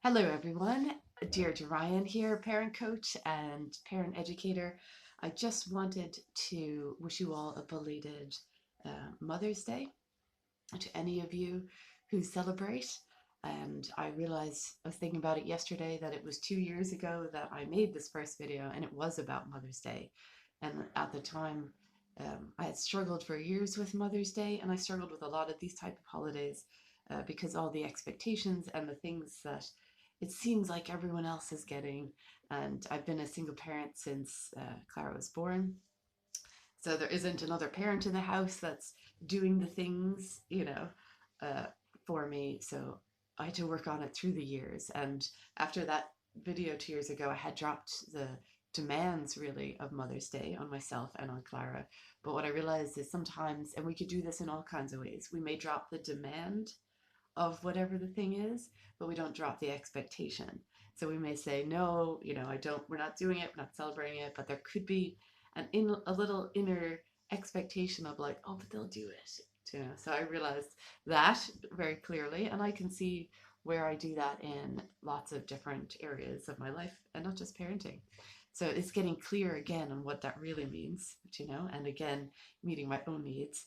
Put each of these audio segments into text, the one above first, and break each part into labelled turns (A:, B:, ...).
A: Hello, everyone. Deirdre Ryan here, parent coach and parent educator. I just wanted to wish you all a belated Mother's Day to any of you who celebrate. And I realized, I was thinking about it yesterday, that it was 2 years ago that I made this first video, and it was about Mother's Day. And at the time, I had struggled for years with Mother's Day, and I struggled with a lot of these type of holidays because all the expectations and the things that it seems like everyone else is getting. And I've been a single parent since Clara was born. So there isn't another parent in the house that's doing the things, uh, for me. So I had to work on it through the years. And after that video 2 years ago, I had dropped the demands really of Mother's Day on myself and on Clara. But what I realized is sometimes, and we could do this in all kinds of ways, we may drop the demand of whatever the thing is, but we don't drop the expectation. So we may say, no, we're not doing it, we're not celebrating it, but there could be a little inner expectation of like, oh, but they'll do it. So I realized that very clearly, and I can see where I do that in lots of different areas of my life and not just parenting. So it's getting clear again on what that really means, and again, meeting my own needs.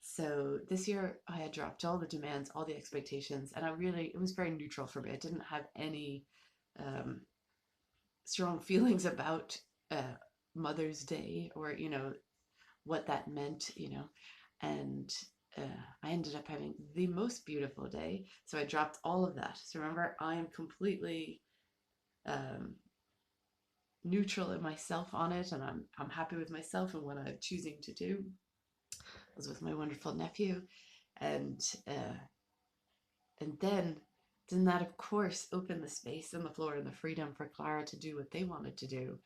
A: So this year I had dropped all the demands, all the expectations, and it was very neutral for me. I didn't have any um, strong feelings about Mother's Day or what that meant, and I ended up having the most beautiful day. So I dropped all of that. So remember, I am completely um, neutral in myself on it, and I'm happy with myself and what I'm choosing to do. I was with my wonderful nephew, and uh, and then didn't that of course open the space and the floor and the freedom for Clara to do what they wanted to do,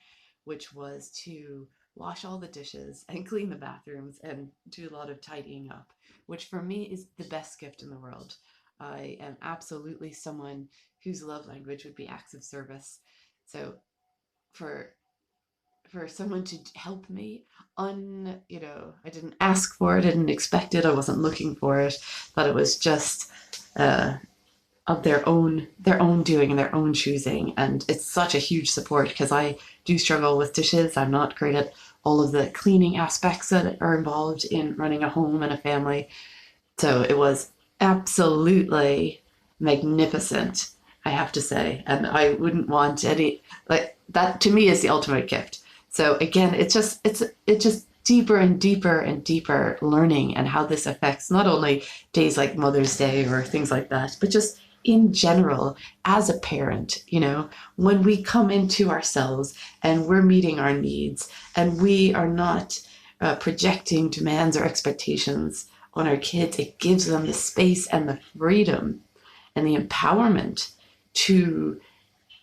A: which was to wash all the dishes and clean the bathrooms and do a lot of tidying up, which for me is the best gift in the world. I am absolutely someone whose love language would be acts of service. So for someone to help me I didn't ask for it, I didn't expect it, I wasn't looking for it, but it was just uh, of their own doing and their own choosing. And it's such a huge support because I do struggle with dishes. I'm not great at all of the cleaning aspects that are involved in running a home and a family. So it was absolutely magnificent, I have to say. And I wouldn't want any, like, that to me is the ultimate gift. So again, it's just deeper and deeper and deeper learning and how this affects not only days like Mother's Day or things like that, but just in general as a parent, when we come into ourselves and we're meeting our needs and we are not projecting demands or expectations on our kids, it gives them the space and the freedom and the empowerment to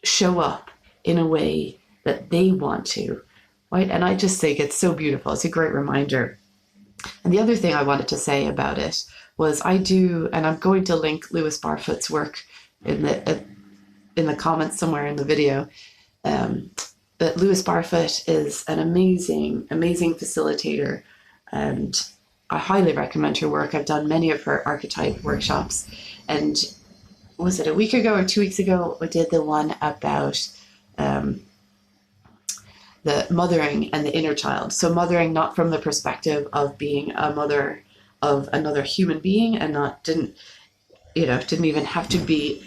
A: show up in a way that they want to, right? And I just think it's so beautiful. It's a great reminder. And the other thing I wanted to say about it was and I'm going to link Lewis Barfoot's work in the comments somewhere in the video. Um, but Lewis Barfoot is an amazing, amazing facilitator, and I highly recommend her work. I've done many of her archetype workshops, and was it a week ago or 2 weeks ago? I did the one about um, the mothering and the inner child. So mothering not from the perspective of being a mother of another human being, and not didn't even have to be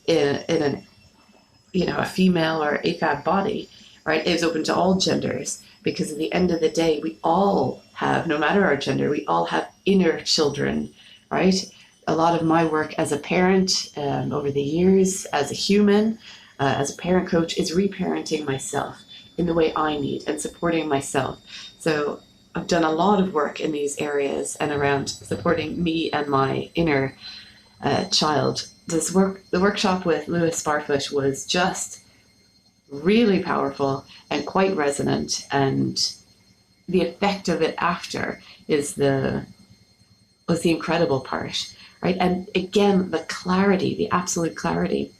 A: in a female or AFAB body, right? It's open to all genders, because at the end of the day, we all have, no matter our gender, we all have inner children, right? A lot of my work as a parent over the years, as a human, as a parent coach, is reparenting myself in the way I need and supporting myself. So I've done a lot of work in these areas and around supporting me and my inner child. The workshop with Lewis Barfoot was just really powerful and quite resonant, and the effect of it after was the incredible part, right? And again, the clarity, the absolute clarity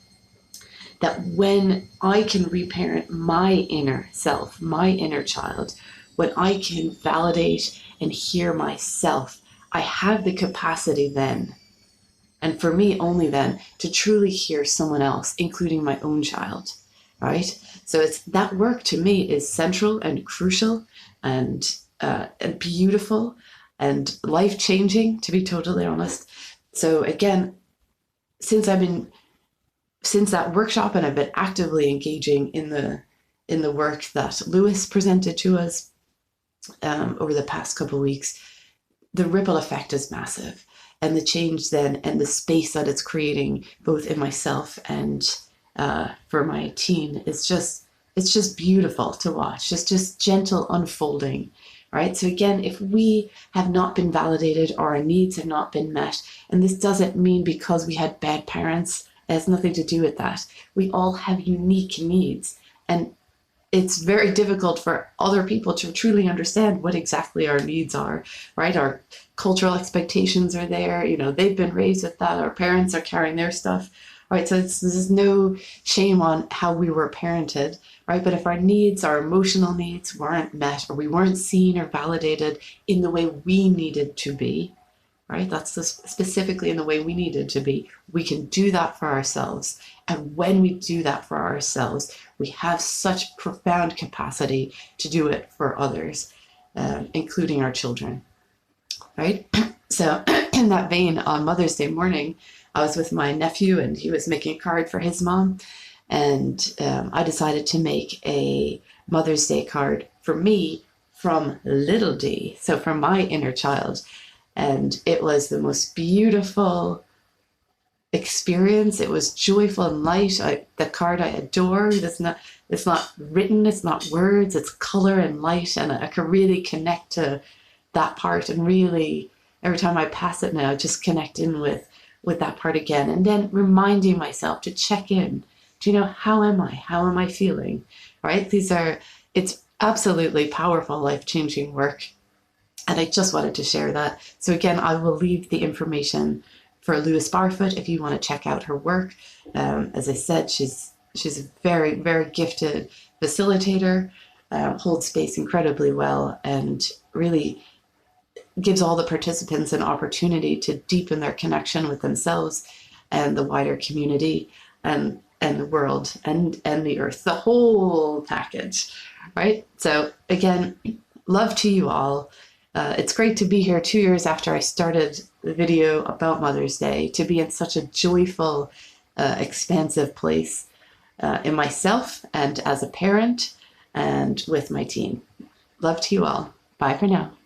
A: that when I can reparent my inner self, my inner child, when I can validate and hear myself, I have the capacity then And for me, only then to truly hear someone else, including my own child, right? So it's that work to me is central and crucial and beautiful and life changing, to be totally honest. So again, since I've been since that workshop and I've been actively engaging in the work that Lewis presented to us over the past couple of weeks, the ripple effect is massive, and the change then and the space that it's creating both in myself and for my team is just beautiful to watch. Just gentle unfolding, right? So again, if we have not been validated or our needs have not been met, and this doesn't mean because we had bad parents, it has nothing to do with that. We all have unique needs, and it's very difficult for other people to truly understand what exactly our needs are, right? Our cultural expectations are there, they've been raised with that, our parents are carrying their stuff, right? So this is no shame on how we were parented, right? But if our needs, our emotional needs weren't met, or we weren't seen or validated in the way we needed to be, right? That's specifically in the way we needed to be, we can do that for ourselves. And when we do that for ourselves, we have such profound capacity to do it for others, including our children, right? So in that vein, on Mother's Day morning, I was with my nephew and he was making a card for his mom. And I decided to make a Mother's Day card for me from little D, so from my inner child. And it was the most beautiful experience. It was joyful and light. The card I adore. It's not written, it's not words, it's color and light, and I can really connect to that part, and really every time I pass it now, just connect in with that part again, and then reminding myself to check in. Do you know, how am I feeling, right? It's absolutely powerful, life-changing work, and I just wanted to share that. So again, I will leave the information for Lewis Barfoot if you want to check out her work. As I said, she's a very, very gifted facilitator, holds space incredibly well, and really gives all the participants an opportunity to deepen their connection with themselves and the wider community and the world and the earth, the whole package, right? So again, love to you all. It's great to be here 2 years after I started the video about Mother's Day, to be in such a joyful, expansive place in myself and as a parent and with my team. Love to you all. Bye for now.